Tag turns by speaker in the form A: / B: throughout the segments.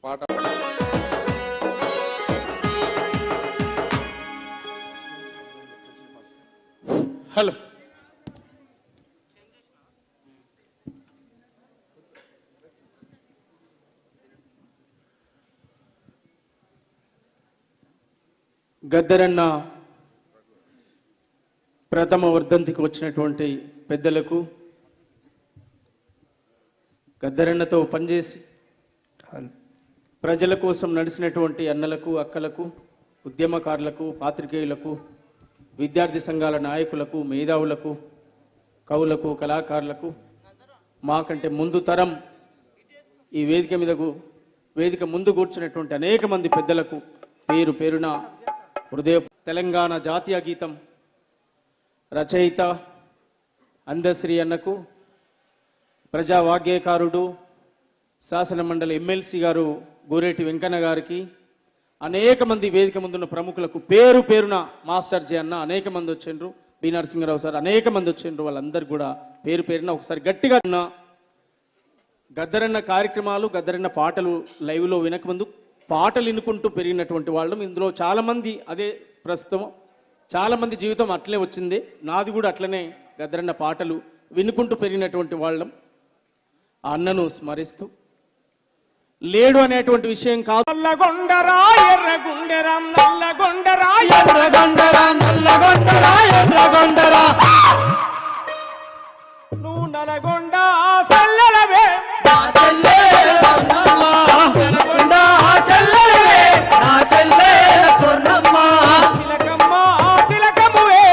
A: పాట
B: హలో గద్దరన్న ప్రథమ వర్ధంతికి వచ్చినటువంటి పెద్దలకు, గద్దరన్నతో పనిచేసి ప్రజల కోసం నడిచినటువంటి అన్నలకు, అక్కలకు, ఉద్యమకారులకు, పాత్రికేయులకు, విద్యార్థి సంఘాల నాయకులకు, మేధావులకు, కవులకు, కళాకారులకు, మాకంటే ముందు తరం ఈ వేదిక ముందు కూర్చున్నటువంటి అనేక మంది పెద్దలకు పేరు పేరున హృదయ. తెలంగాణ జాతీయ గీతం రచయిత అందశ్రీ అన్నకు, ప్రజా వాగ్గేయకారుడు, శాసన మండలి ఎమ్మెల్సీ గారు గోరేటి వెంకన్న గారికి, అనేక మంది వేదిక ముందున్న ప్రముఖులకు పేరు పేరున, మాస్టర్ జే అన్న అనేక మంది వచ్చిండ్రు, బి నరసింహరావు సార్ అనేక మంది వచ్చిండ్రు, వాళ్ళందరూ కూడా పేరు పేరున ఒకసారి గట్టిగా ఉన్న గద్దరన్న కార్యక్రమాలు, గద్దరన్న పాటలు లైవ్లో వినకముందు పాటలు వినుకుంటూ పెరిగినటువంటి వాళ్ళం. ఇందులో చాలామంది అదే ప్రస్తుతం చాలామంది జీవితం అట్లనే వచ్చింది, నాది కూడా అట్లనే గద్దరన్న పాటలు వినుకుంటూ పెరిగినటువంటి వాళ్ళం. ఆ అన్నను స్మరిస్తూ లేడు అనేటువంటి విషయం కాదు. నల్లగొండరా ఎర్రగొండరా నల్లగొండరా ఎర్రగొండరా నల్లగొండరా ఎర్రగొండరా నువ్వు నల్లగొండ సల్లలవే నా చెల్లె స్వర్ణమ్మ, నల్లగొండ చెల్లెలవే నా చెల్లె స్వర్ణమ్మ, తిలకమ్మ తిలకమువే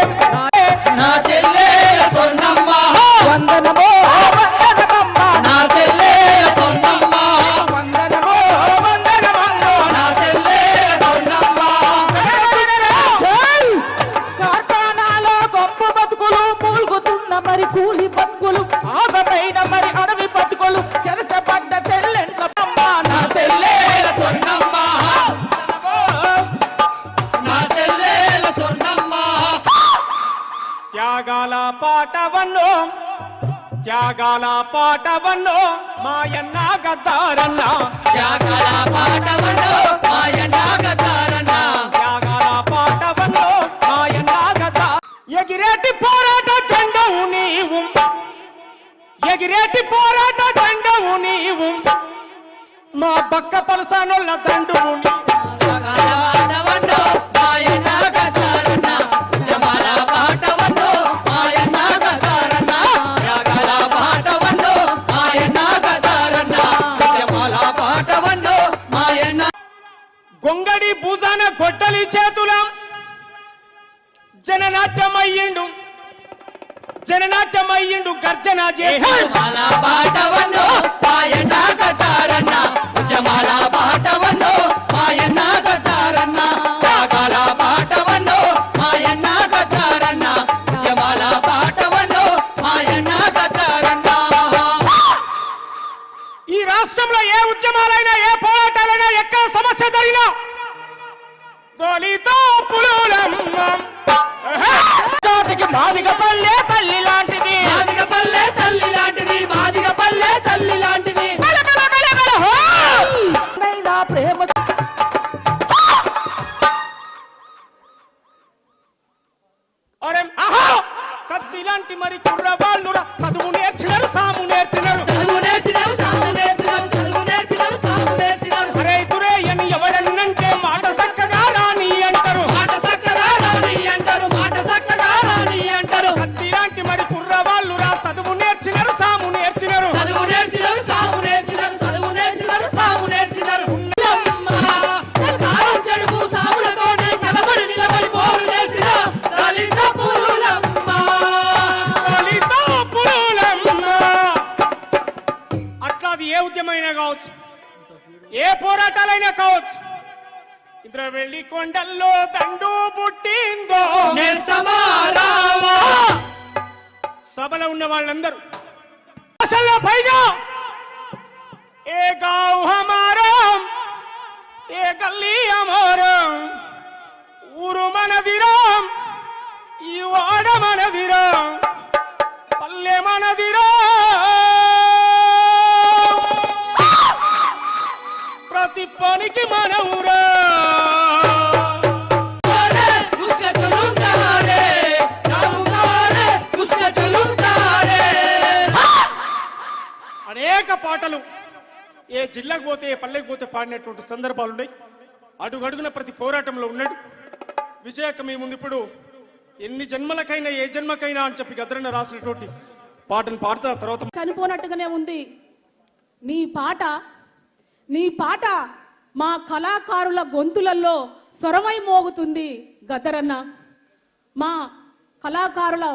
B: నా చెల్లె స్వర్ణమ్మ, వందనమో వందనమ్మ నా చెల్లె స్వర్ణమ్మ, వందనమో వందనమ్మ నా చెల్లె స్వర్ణమ్మ.
C: కార్ఖానాలో గొప్ప బతుకులు మూల్గుతున్న మరి కూలి బతుకులు, ఆగమైన మరి అడవి బతుకులు, చెరచబడ్డ చెల్లెండ్ల
B: నా చెల్లె స్వర్ణమ్మ, నా చెల్లె స్వర్ణమ్మ. త్యాగాల పాటవన్నో త్యాగాల పాటవన్నో మాయన్న గద్దారన్న, త్యాగాల పాటవన్నో మాయన్న గద్దారన్న, త్యాగాల పాటవన్నో మాయన్న గద్దా. ఎగిరేటి పోరాట జెండవు నీవు, ఎగిరేటి పోరాట జెండవు నీవు, మా బక్క పలసానొల్ల దండువు నీవు. గొంగడి భూజాన గొడ్డలి చేతుల జననాట్యమయ్యిండు, జననాట్యమయ్యిండు గర్జన చేసి ఈ రాష్ట్రంలో ఏ ఉద్యమాలైనా, ఏ పోరాటాలైనా, ఎక్కడ సమస్య జరిగినా దళిత పులులమ్మ జాతికి మాదిగ పల్లె తల్లి లాంటిది, మాదిగ పల్లె తల్లి లాంటిది, మాదిగ పల్లె తల్లి లాంటిది.
C: ప్రేమ
B: కత్తి లాంటి మరి కుర్రవాళ్ళు చదువు నేర్చినారు, సాము నేర్చినారు, చదువు నేర్చినారు, సాము నేర్చినారు, చదువు నేర్చినారు, సాము నేర్చినారు. అరే తురే అని ఎవడన్నంటే మాట చక్కగా రాని అంటారు, మాట చక్కగా రాని అంటారు, మాట చక్కగా రాని అంటారు. కత్తి లాంటి మరి కుర్రవాళ్ళు చదువు నేర్చినారు, సాము నేర్చినారు, చదువు నేర్చినారు, సాము నేర్చినారు, చదువు నేర్చినారు, సాము నేర్చినారు. చెడుపు సాములతోనే కలబడి నిలబడి పోరు చేసిన దళిత పులులమ్మ, దళిత పులులమ్మ. అట్లా అది ఏ ఉద్యమైనా కావచ్చు, ఏ పోరాటాలైనా కావచ్చు. ఇంద్ర వెళ్ళి కొండల్లో దండు పుట్టిందో సభలో ఉన్న వాళ్ళందరూ అసలు పైగా ఏ గావ్ హమారా ఏ గల్లీ హమారా, ఊరు మనదిరా, ఈ వాడ మనదిరా, పల్లె మనదిరా, తిప్పానికి మనవురా అనేక పాటలు ఏ జిల్లాకు పోతే ఏ పల్లెకి పోతే పాడినటువంటి సందర్భాలు ఉన్నాయి. అడుగడుగున ప్రతి పోరాటంలో ఉన్నాడు. విజయక్క మీ ముందు ఇప్పుడు ఎన్ని జన్మలకైనా ఏ జన్మకైనా అని చెప్పి గద్దరన్న రాసినటువంటి పాటను పాడతా తర్వాత
A: చనిపోనట్టుగానే ఉంది. నీ పాట మా కళాకారుల గొంతులలో స్వరమై మోగుతుంది గద్దరన్న. మా కళాకారుల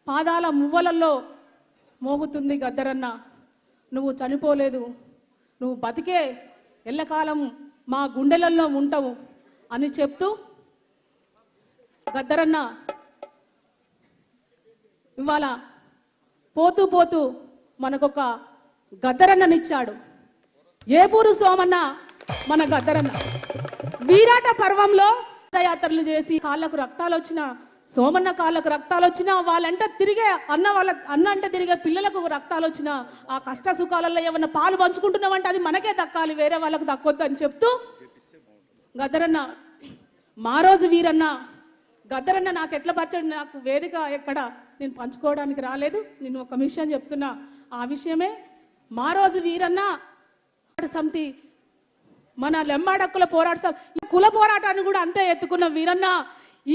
A: పాదాల మువ్వలలో మోగుతుంది గద్దరన్న. నువ్వు చనిపోలేదు, నువ్వు బతికే ఎల్లకాలం మా గుండెలలో ఉంటావు అని చెప్తూ గద్దరన్న ఇవాళ పోతూ పోతూ మనకొక గద్దరన్ననిచ్చాడు. ఏపూరు సోమన్న మన గద్దరన్న. వీరాట పర్వంలో యాత్రలు చేసి కాళ్ళకు రక్తాలు వచ్చిన సోమన్న కాళ్ళకు రక్తాలు వచ్చినా వాళ్ళంట తిరిగే అన్న అంటే తిరిగే పిల్లలకు రక్తాలు వచ్చినా ఆ కష్ట సుఖాలలో ఏమన్నా పాలు పంచుకుంటున్నామంటే అది మనకే దక్కాలి, వేరే వాళ్ళకు దక్కొద్దు అని చెప్తూ గద్దరన్న మా రోజు వీరన్న. గద్దరన్న నాకు ఎట్లా పరిచయం, నాకు వేదిక ఎక్కడ నేను పంచుకోవడానికి రాలేదు. నేను ఒక విషయం చెప్తున్నా, ఆ విషయమే మా రోజు వీరన్న సమితి మన లెంబాడక్కుల పోరాట కుల పోరాటాన్ని కూడా అంతే ఎత్తుకున్న వీరన్న.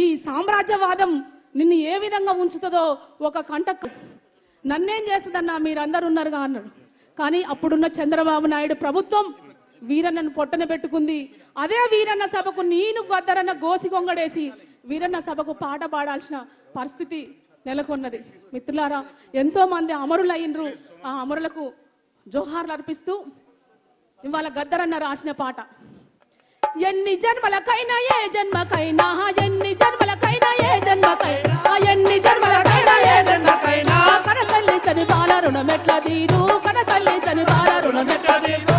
A: ఈ సామ్రాజ్యవాదం నిన్ను ఏ విధంగా ఉంచుతుందో ఒక కంట నన్నేం చేస్తుందన్నా మీరందరూ ఉన్నారుగా అన్నాడు. కానీ అప్పుడున్న చంద్రబాబు నాయుడు ప్రభుత్వం వీరన్నను పొట్టన పెట్టుకుంది. అదే వీరన్న సభకు నేను గద్దరన్న గోసి కొంగడేసి వీరన్న సభకు పాట పాడాల్సిన పరిస్థితి నెలకొన్నది. మిత్రులారా, ఎంతో మంది అమరులయ్యిండ్రు. ఆ అమరులకు జోహార్లు అర్పిస్తూ ఇవాళ గద్దరన్న రాసిన పాట. ఎన్ని జన్మలకైనా ఏ జన్మకైనా, ఎన్ని జన్మలకైనా ఏ జన్మకైనా, ఎన్ని జన్మలకైనా ఏ జన్మకైనా కన తల్లి చనిపాల రుణమెట్ల తీరు, కన తల్లి చనిపాల రుణమెట్ల తీరు,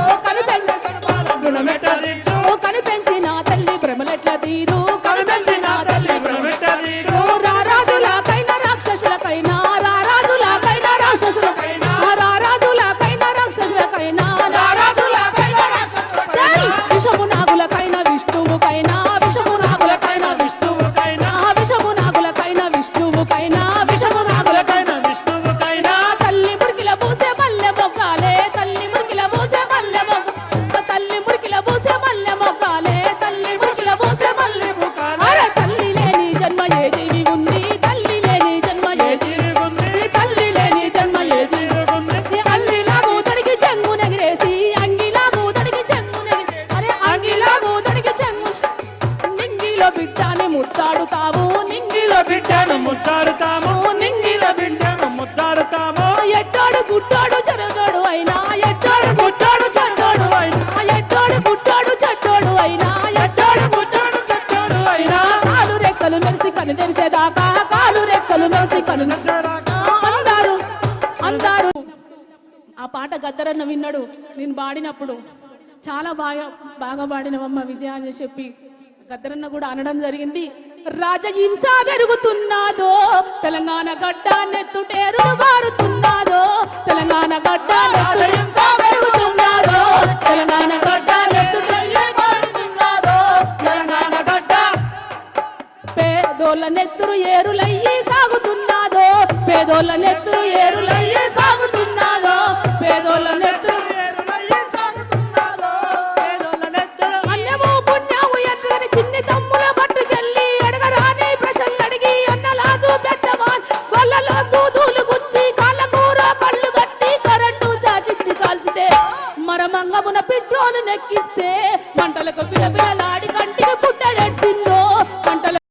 A: కనిపెంచి నా తల్లి భ్రమలెట్ల తీరు, కనిపెంచి నా తల్లి భ్రమలెట్ల తీరు. రారాజులకైనా రాక్షసులకైనా, రారాజులకైనా రాక్షసులకైనా, రారాజులకైనా రాక్షసులకైనా, రారాజులకైనా రాక్షసులకైనా, విషము నాగులకైనా విష్ణువుకైనా, విషము నాగులకైనా విష్ణువుకైనా, విషము నాగులకైనా విష్ణువుకైనా, విషము నాగులకైనా విష్ణువుకైనా. తల్లి మురికిల పూసే మల్లె మొగ్గాలే, తల్లి మురికిల పూసే మల్లె మొగ్గ, తల్లి మురికిల పూసే మల్లె మొగ్గాలే, తల్లి మురికిల పూసే మల్లె మొగ్గాలే. అరే తల్లి లేని జన్మ ఏ జీవి ఉంది, తల్లి లేని జన్మ ఏ జీవి ఉంది, తల్లి లేని జన్మ ఏ జీవి ఉంది. అల్లిలా కూతుడికి చెంగు నెగిరేసి, అంగిలా కూతుడికి చెంగు నెగిరేసి, అరే అంగిలా కూతుడికి చెంగు నింగిలో బిడ్డని ముద్దాడుతావు, నింగిలో బిడ్డను ముద్దాడుతాము, నింగిలో బిడ్డను ముద్దాడుతాము. ఎట్టాడు గుట్టాడు చెరగడు అయినా, ఎట్టాడు గుట్టాడు చెడ్డోడు అయినా, ఎట్టాడు గుట్టాడు చెడ్డోడు అయినా, ఎట్టాడు గుట్టాడు చెడ్డోడు అయినా. కాలు రెక్కలు మెరిసి కను తెరిసేదాకా, కాలు రెక్కలు మెరిసి కను తెరిసేదాకా అందరూ ఆ పాట గద్దరన్న విన్నాడు. నేను పాడినప్పుడు చాలా బాగా పాడినవమ్మ విజయ అని చెప్పి గద్దరన్న కూడా అనడం జరిగింది. రాజహింస పెరుగుతున్నదో, తెలంగాణ గడ్డ నెత్తుటేరు మారుతున్నదో, తెలంగాణ గడ్డ నెత్తుహింస పెరుగుతున్నదో, తెలంగాణ గడ్డ నెత్తుటేరు మారుతున్నదో, తెలంగాణ గడ్డ పేదోళ్ళ నెత్తురు ఏరులయ్యి సాగుతున్నదో, పేదోళ్ళ నెత్తురు ఏరులయ్యి సాగుతున్నదో, పేదోళ్ళ నెత్తురు ఏరులయ్యి సాగుతున్నదో, పేదోళ్ళ నెత్తురు. అన్యము పుణ్యము ఎట్లని చిన్ని తమ్ముల పట్టుకెళ్ళి అడగరాని ప్రశ్నలు అడిగి అన్నలాజు పెట్టమాన్ గొల్లలో సూదులు గుచ్చి కాళ్ళ కూర కళ్ళు కట్టి కరెంటు సాకిచ్చి కాల్సితే మరమంగమున పెట్రోలు నెక్కిస్తే మంటలకు బిలబిలలాడి కంటికి పుట్టడెడ్సిందో,